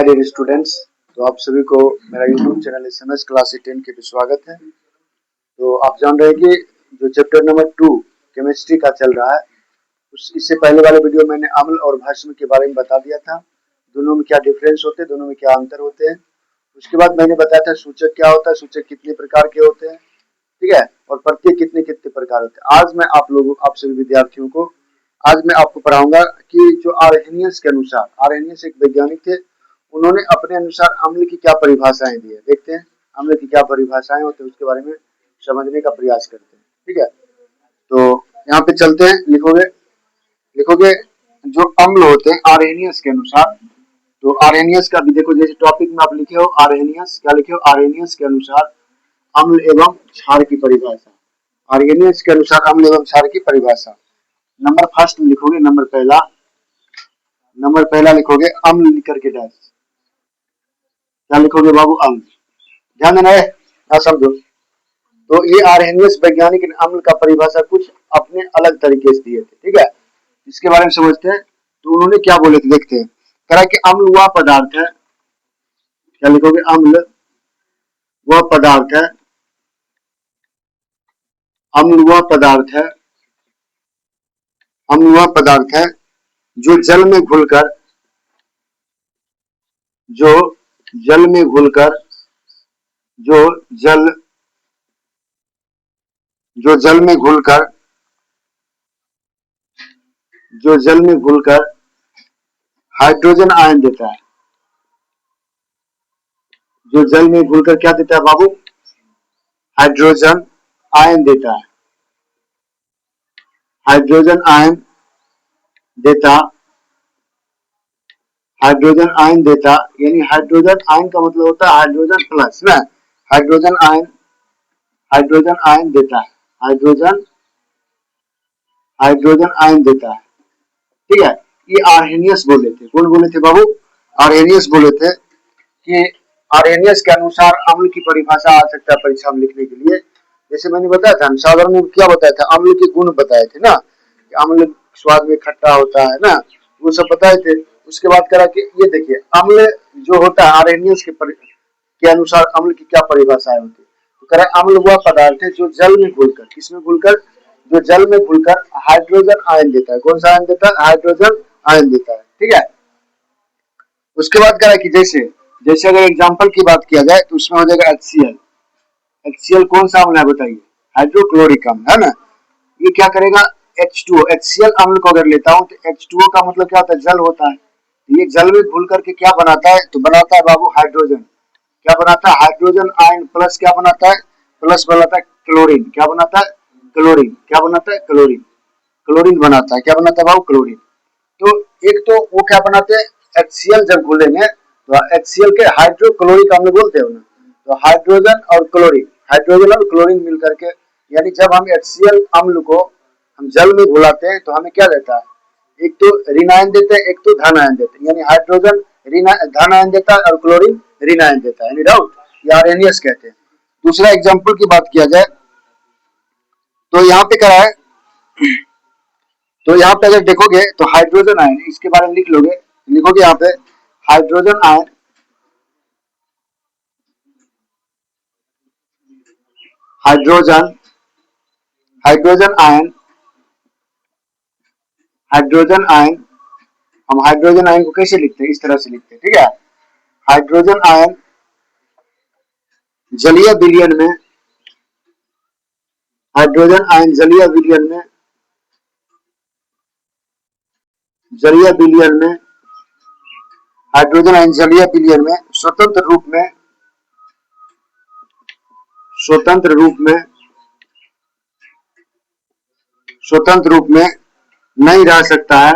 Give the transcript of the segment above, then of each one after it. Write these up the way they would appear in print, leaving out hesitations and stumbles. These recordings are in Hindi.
My dear students. तो आप सभी को मेरा यूट्यूब चैनल SMS क्लास 10 के पे स्वागत है। तो आप जान रहे हैं कि जो चैप्टर नंबर 2 केमिस्ट्री का चल रहा है, इससे पहले वाले वीडियो मैंने अम्ल और भस्म के बारे में बता दिया था। दोनों में क्या डिफरेंस होते हैं, दोनों में क्या अंतर होते हैं। उसके बाद मैंने बताया था सूचक क्या होता है, सूचक कितने प्रकार के होते हैं, ठीक है, और प्रत्येक कितने कितने प्रकार होते हैं। आज मैं आप सभी विद्यार्थियों को आज मैं आपको पढ़ाऊंगा कि जो आर्हेनियस के अनुसार, आर्हेनियस एक वैज्ञानिक थे, उन्होंने अपने अनुसार अम्ल की क्या परिभाषाएं दी है। देखते हैं अम्ल की क्या परिभाषाएं होती है, उसके बारे में समझने का प्रयास करते हैं, ठीक है। तो यहाँ पे चलते हैं, लिखोगे जो अम्ल होते हैं आर्हेनियस के अनुसार। तो आर्हेनियस का भी देखो, जैसे टॉपिक में आप लिखे हो आर्हेनियस, क्या लिखे हो, आर्हेनियस के अनुसार अम्ल एवं क्षार की परिभाषा। आर्हेनियस के अनुसार अम्ल एवं क्षार की परिभाषा नंबर फर्स्ट में लिखोगे, नंबर पहला लिखोगे अम्ल लिख के डैश। क्या लिखोगे बाबू, अम्ल। ध्यान देना है, क्या समझो। तो ये आर्हेनियस वैज्ञानिक ने अम्ल का परिभाषा कुछ अपने अलग तरीके से दिए थे, ठीक है। इसके बारे में समझते हैं। तो उन्होंने क्या बोले थे, देखते हैं। कह रहा कि अम्ल वह पदार्थ है, क्या लिखोगे, अम्ल वह पदार्थ है, अम्ल वह पदार्थ है, अम्ल वह पदार्थ है जो जल में घुलकर, जो जल में घुलकर, जो जल जो जल में घुलकर, जो जल में घुलकर हाइड्रोजन आयन देता है। जो जल में घुलकर क्या देता है बाबू, हाइड्रोजन आयन देता है। हाइड्रोजन आयन देता, हाइड्रोजन आयन देता, यानी हाइड्रोजन आयन का मतलब होता है हाइड्रोजन प्लस ना। हाइड्रोजन आयन, हाइड्रोजन आयन देता है, हाइड्रोजन हाइड्रोजन आयन देता है, ठीक है। ये आर्हेनियस बोले थे। कौन बोले थे बाबू, आर्हेनियस बोले थे कि आर्हेनियस के अनुसार अम्ल की परिभाषा आ सकता है परीक्षा में लिखने के लिए। जैसे मैंने बताया था, साधारण में क्या बताया था, अम्ल के गुण बताए थे ना, कि अम्ल स्वाद में खट्टा होता है ना, वो सब बताए थे। उसके बाद करा कि ये देखिए अम्ल जो होता है आर्हेनियस के अनुसार अम्ल की क्या परिभाषा होती है। तो कह रहा अम्ल वह पदार्थ है जो जल में घुलकर, किसमें घुलकर, जो जल में घुलकर हाइड्रोजन आयन देता है। कौन सा आयन देता है, हाइड्रोजन आयन देता है, ठीक है। उसके बाद कह रहा है कि जैसे जैसे अगर एग्जांपल की बात किया जाए तो उसमें हो जाएगा HCl। HCl कौन सा अम्ल है बताइए, हाइड्रोक्लोरिक अम्ल है ना। ये क्या करेगा, H2O, HCl अम्ल को अगर लेता हूं तो H2O का मतलब क्या होता है, जल होता है। ये जल में घुल करके क्या बनाता है, तो बनाता है बाबू हाइड्रोजन। क्या बनाता है, हाइड्रोजन आयन प्लस क्या बनाता है, प्लस बनाता है क्लोरीन। क्या बनाता है, क्लोरीन। क्या बनाता है, क्लोरीन। क्लोरीन बनाता है, क्या बनाता है बाबू, क्लोरीन। तो एक तो वो क्या बनाते हैं, HCl जब घुलेंगे तो HCl के हाइड्रोक्लोरिक अम्ल बोलते हैं ना। तो हाइड्रोजन और क्लोरीन, हाइड्रोजन और क्लोरीन मिलकर के, यानी जब हम HCl अम्ल को हम जल में घुलाते हैं तो हमें क्या देता है, एक तो ऋण आयन देते हैं, एक तो धन आयन देते हैं। यानी हाइड्रोजन धन आयन देता है और क्लोरीन ऋण आयन देता है। एनी डाउट, ये आर्हेनियस कहते हैं। दूसरा एग्जांपल की बात किया जाए तो यहाँ पे क्या है, तो यहाँ पे अगर देखोगे तो हाइड्रोजन आयन, इसके बारे में लिख लोगे, लिखोगे यहाँ पे hydrogen ion, hydrogen hydrogen ion, hydrogen ion. हम हाइड्रोजन आयन को कैसे लिखते हैं, इस तरह से लिखते हैं, ठीक है। हाइड्रोजन आयन जलीय विलयन में, हाइड्रोजन आयन जलीय विलयन में, जलीय विलयन में, हाइड्रोजन आयन जलीय विलयन में स्वतंत्र रूप में, स्वतंत्र रूप में, स्वतंत्र रूप में नहीं रह सकता है,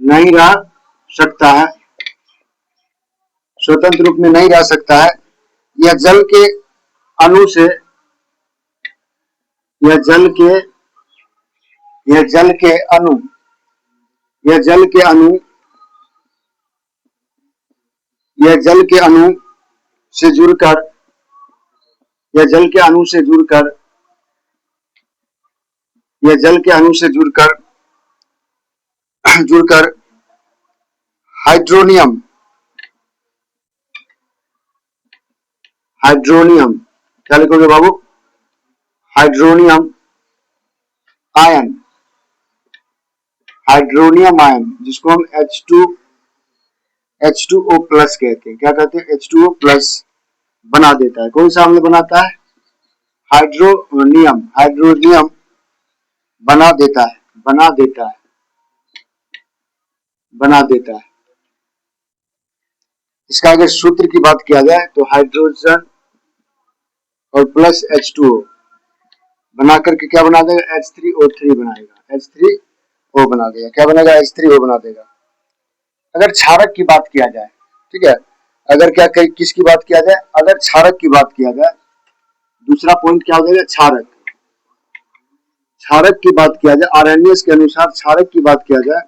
नहीं रह सकता है, स्वतंत्र रूप में नहीं रह सकता है। यह जल के अणु से, यह जल के, यह जल के अणु, यह जल के अणु, यह जल के अणु से जुड़कर, यह जल के अणु से जुड़कर, यह जल के अणु से जुड़कर जुड़कर हाइड्रोनियम, हाइड्रोनियम क्या लिखोगे बाबू? हाइड्रोनियम आयन, हाइड्रोनियम आयन जिसको हम H2O प्लस कहते हैं। क्या कहते हैं? H2O प्लस बना देता है। कौन सा अम्ल बनाता है? हाइड्रोनियम, हाइड्रोनियम बना देता है, बना देता है, बना देता है। इसका अगर सूत्र की बात किया जाए तो हाइड्रोजन और प्लस H2O बना करके क्या बना देगा? H3O3 बनाएगा, H3O बना देगा। क्या बनेगा? H3O बना देगा। अगर क्षारक की बात किया जाए, ठीक है, अगर क्या किसकी बात किया जाए? अगर क्षारक की बात किया जाए, दूसरा पॉइंट क्या हो जाएगा? क्षारक, क्षारक की बात किया जाए, आरएनएस के अनुसार क्षारक की बात किया जाए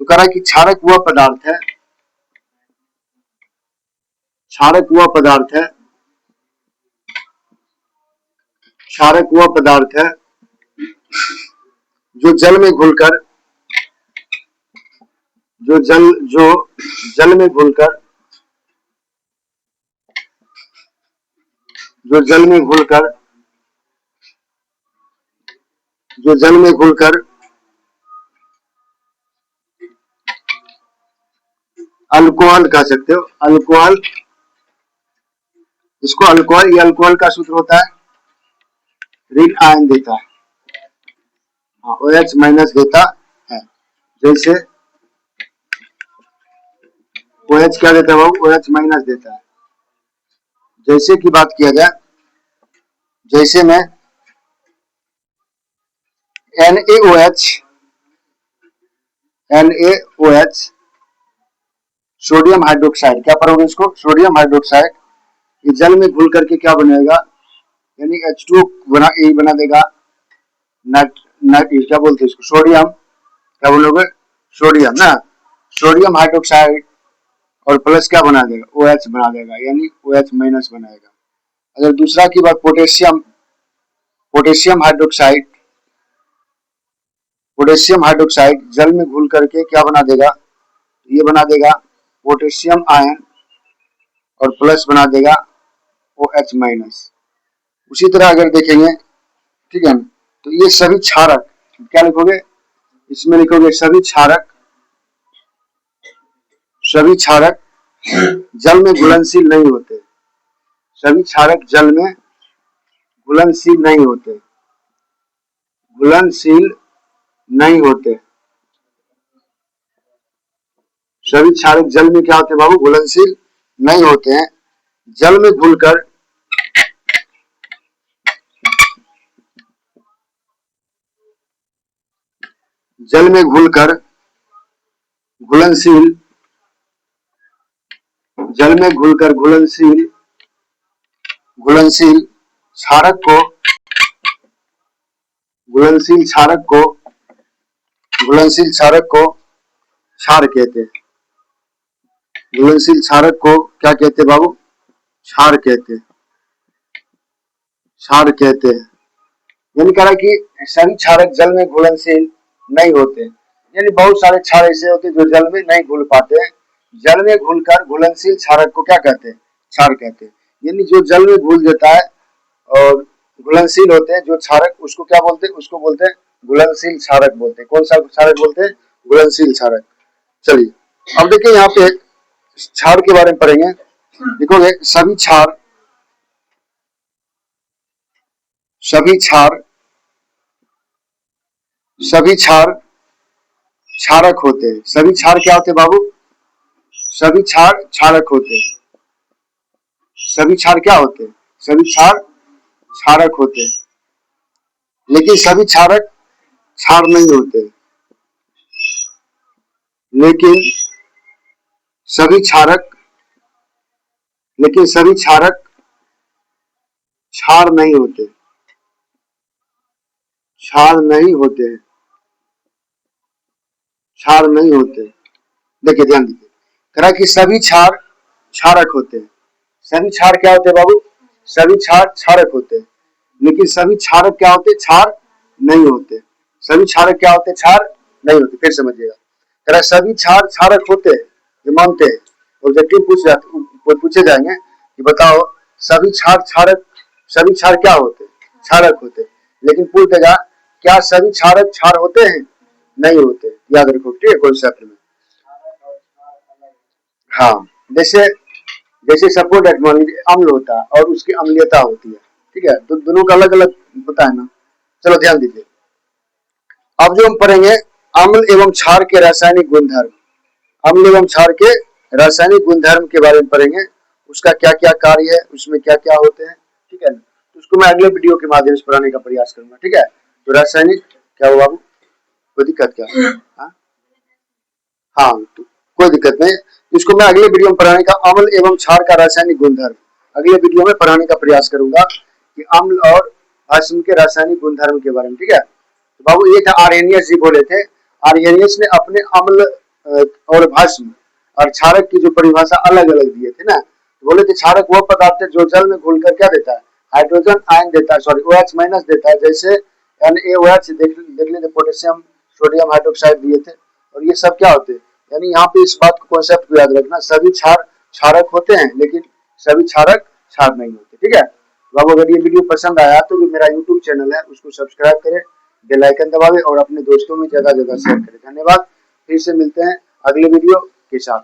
तो कह रहा है कि क्षारक वह पदार्थ है, क्षारक वह पदार्थ है, क्षारक वह पदार्थ है जो जल में घुलकर, जो जल में घुलकर, जो जल में घुलकर, जो जल में घुलकर अल्कोहल कह सकते हो, अल्कोहल, इसको अल्कोहल, ये अल्कोहल का सूत्र होता है, ऋण आयन देता है, हाँ, OH माइनस देता है। जैसे OH क्या देता है बाबू? OH माइनस देता है। जैसे की बात किया जाए, जैसे में NaOH, NaOH सोडियम हाइड्रोक्साइड, क्या पढ़ोगे इसको? सोडियम हाइड्रोक्साइड, ये जल में घुल करके क्या बनेगा? यानी H2O बना, यही बना देगा, क्या बोलते हैं इसको? सोडियम, क्या बोलोगे? सोडियम ना, सोडियम हाइड्रोक्साइड और प्लस क्या बना देगा? OH बना देगा, यानी OH माइनस बनाएगा। अगर दूसरा की बात potassium, potassium hydroxide, potassium hydroxide जल में घुल करके क्या बना देगा? ये बना देगा पोटेशियम आयन और प्लस बना देगा OH माइनस। उसी तरह अगर देखेंगे, ठीक है, तो ये सभी क्षारक, क्या लिखोगे? इसमें लिखोगे सभी क्षारक, सभी क्षारक जल में घुलनशील नहीं होते, सभी क्षारक जल में घुलनशील नहीं होते, घुलनशील नहीं होते। सभी क्षारक जल में क्या होते हैं बाबू? घुलनशील नहीं होते हैं। जल में घुलकर, जल में घुलकर घुलनशील, जल में घुलकर घुलनशील, घुलनशील क्षारक को, घुलनशील क्षारक को, घुलनशील क्षारक को क्षार कहते हैं। घुलनशील क्षारक को क्या कहते हैं बाबू? क्षार कहते हैं, क्षार कहते हैं। यानी कह रहा है कि सभी क्षारक जल में घुलनशील नहीं होते, यानी बहुत सारे क्षार ऐसे होते हैं जो जल में नहीं घुल पाते हैं। जल में घुलकर घुलनशील क्षारक को क्या कहते हैं? क्षार कहते हैं। यानी जो जल में घुल जाता है और घुलनशील होते हैं जो क्षारक, उसको क्या बोलते हैं? उसको बोलते हैं घुलनशील क्षारक बोलते हैं। कौन सा क्षारक बोलते हैं? घुलनशील क्षारक। चलिए अब देखिए यहाँ पे क्षार के बारे में पढ़ेंगे। देखोगे सभी क्षार, सभी क्षार, सभी क्षार क्षारक होते हैं। सभी क्षार क्या होते हैं बाबू? सभी क्षार क्षारक होते हैं। सभी क्षार क्या होते हैं? सभी क्षार क्षारक होते हैं, लेकिन सभी क्षारक क्षार नहीं होते। लेकिन सभी क्षारक, लेकिन सभी क्षारक क्षार नहीं होते, क्षार नहीं होते, क्षार नहीं होते। देखिए ध्यान दीजिए, कह रहा कि सभी क्षार क्षारक होते हैं। सभी क्षार क्या होते हैं बाबू? सभी क्षार क्षारक होते हैं, लेकिन सभी क्षारक क्या होते? क्षार नहीं होते। सभी क्षारक क्या होते? क्षार नहीं होते। फिर समझिएगा, कह रहा सभी क्षार क्षारक होते हैं, जो मांगते हैं, ऑब्जेक्टिव पूछे जाएंगे कि बताओ सभी क्षार क्या होते हैं? क्षारक होते हैं। लेकिन पूछ देगा क्या सभी क्षारक क्षार होते हैं? नहीं होते, याद रखो, ठीक है, कॉन्सेप्ट में। हाँ, जैसे जैसे सपोज दैट मान लीजिए अम्ल होता है और उसकी अम्लीयता होती है, ठीक है, तो दोनों का अलग अलग होता है ना। चलो ध्यान दीजिए, अब जो हम पढ़ेंगे अम्ल एवं क्षार के रासायनिक गुणधर्म, अम्ल एवं क्षार के रासायनिक गुणधर्म के बारे में पढ़ेंगे, उसका क्या क्या कार्य है, उसमें क्या क्या होते हैं, ठीक है ना। तो उसको मैं अगले वीडियो के माध्यम से पढ़ाने का प्रयास करूंगा, ठीक है। तो रासायनिक क्या हुआ बाबू, कोई दिक्कत क्या? हाँ हाँ, तो कोई दिक्कत नहीं, इसको मैं अगले वीडियो में पढ़ाने का, अम्ल एवं क्षार का रासायनिक गुणधर्म अगले वीडियो में पढ़ाने का प्रयास करूंगा कि अम्ल और भस्म के रासायनिक गुणधर्म के बारे में, ठीक है। तो बाबू ये था आर्हेनियस जी बोले थे, आर्हेनियस ने अपने अम्ल और भस्म और क्षारक की जो परिभाषा अलग अलग दिए थे ना, तो बोले थे क्षारक वह पदार्थ है जो जल में घुलकर क्या देता है, हाइड्रोजन आयन देता है, सॉरी OH माइनस देता है, जैसे NaOH देख लेते, पोटेशियम सोडियम हाइड्रोक्साइड दिए थे। और ये सब क्या होते हैं, यानी यहाँ पे इस बात को कॉन्सेप्ट को याद रखना, सभी क्षार क्षारक होते हैं लेकिन सभी क्षारक क्षार नहीं होते, ठीक है। तो अब अगर ये वीडियो पसंद आया तो जो मेरा यूट्यूब चैनल है उसको सब्सक्राइब करें, बेल आइकन दबावें और अपने दोस्तों में ज्यादा ज्यादा शेयर करें। धन्यवाद, फिर से मिलते हैं अगले वीडियो के साथ।